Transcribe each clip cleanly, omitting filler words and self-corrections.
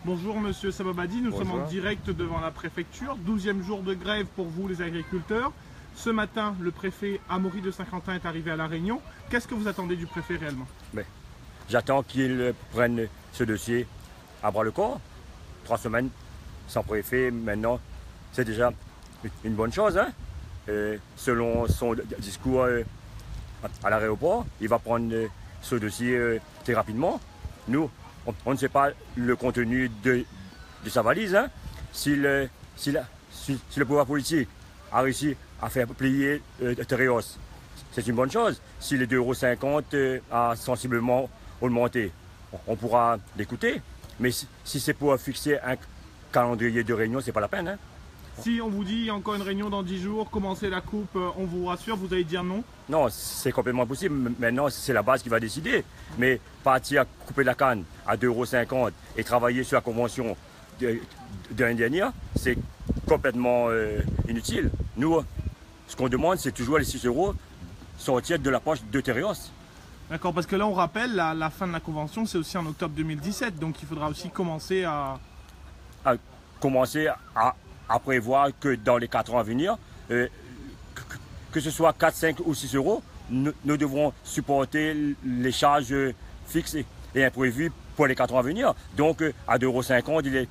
Bonjour Monsieur Sababadi, nous sommes en Bonjour. direct devant la préfecture. 12e jour de grève pour vous les agriculteurs. Ce matin, le préfet Amaury de Saint-Quentin est arrivé à La Réunion. Qu'est-ce que vous attendez du préfet réellement? J'attends qu'il prenne ce dossier à bras le corps. 3 semaines sans préfet, maintenant, c'est déjà une bonne chose. Hein? Selon son discours à l'aéroport, il va prendre ce dossier très rapidement. Nous, on ne sait pas le contenu de sa valise. Hein? Si le pouvoir politique a réussi à faire plier Tereos, c'est une bonne chose. Si les 2,50 € a sensiblement augmenté, on pourra l'écouter. Mais si c'est pour fixer un calendrier de réunion, c'est pas la peine. Hein? Si on vous dit encore une réunion dans 10 jours, commencer la coupe, on vous rassure, vous allez dire non? Non, c'est complètement impossible. Maintenant, c'est la base qui va décider. Mais partir à couper la canne à 2,50 € et travailler sur la convention de l'année dernière, c'est complètement inutile. Nous, ce qu'on demande, c'est toujours les 6 € sortir de la poche de Tereos. D'accord, parce que là on rappelle, la fin de la convention c'est aussi en octobre 2017, donc il faudra aussi commencer à prévoir que dans les 4 ans à venir, que ce soit 4, 5 ou 6 €, nous devrons supporter les charges fixes et imprévues pour les 4 ans à venir. Donc à 2,50 €, il est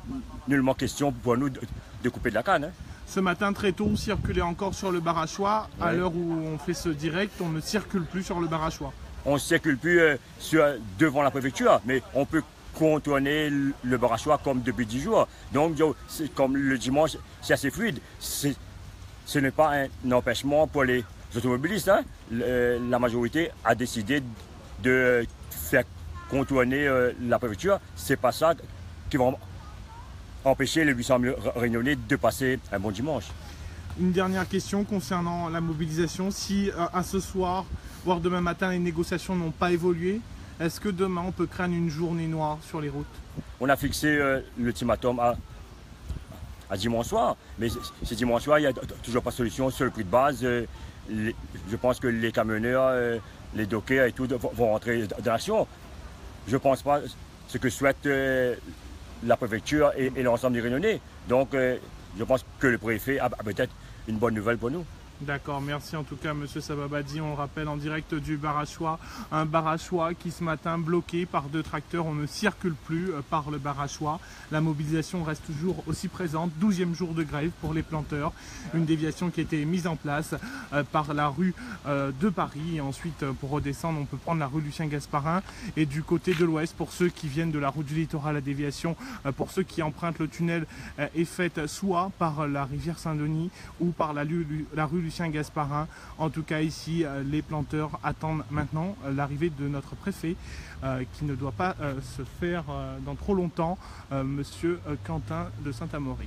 nullement question pour nous de couper de la canne. Hein. Ce matin très tôt, on circulait encore sur le Barachois. À Ouais. l'heure où on fait ce direct, on ne circule plus sur le Barachois. On ne circule plus devant la préfecture, mais on peut contourner le Barachois comme depuis 10 jours. Donc, comme le dimanche, c'est assez fluide. Ce n'est pas un empêchement pour les automobilistes. Hein. La majorité a décidé de faire contourner la préfecture. C'est pas ça qui va empêcher les 800 000 Réunionnais de passer un bon dimanche. Une dernière question concernant la mobilisation. Si à ce soir, voire demain matin, les négociations n'ont pas évolué, est-ce que demain on peut craindre une journée noire sur les routes? On a fixé l'ultimatum à dimanche soir, mais ce dimanche soir, il n'y a toujours pas de solution sur le prix de base. Je pense que les camionneurs, les dockers et tout vont rentrer dans l'action. Je ne pense pas ce que souhaite la préfecture et l'ensemble des Réunionnais. Donc, je pense que le préfet a peut-être une bonne nouvelle pour nous. D'accord, merci en tout cas Monsieur Sababadi, on le rappelle en direct du Barachois, un Barachois qui ce matin bloqué par 2 tracteurs, on ne circule plus par le Barachois, la mobilisation reste toujours aussi présente, 12e jour de grève pour les planteurs, une déviation qui a été mise en place par la rue de Paris et ensuite pour redescendre on peut prendre la rue Lucien Gasparin et du côté de l'ouest pour ceux qui viennent de la route du littoral, la déviation pour ceux qui empruntent le tunnel est faite soit par la rivière Saint-Denis ou par la rue Lucien Gasparin. En tout cas ici, les planteurs attendent maintenant l'arrivée de notre préfet qui ne doit pas se faire dans trop longtemps, Monsieur Quentin de Saint-Amaury.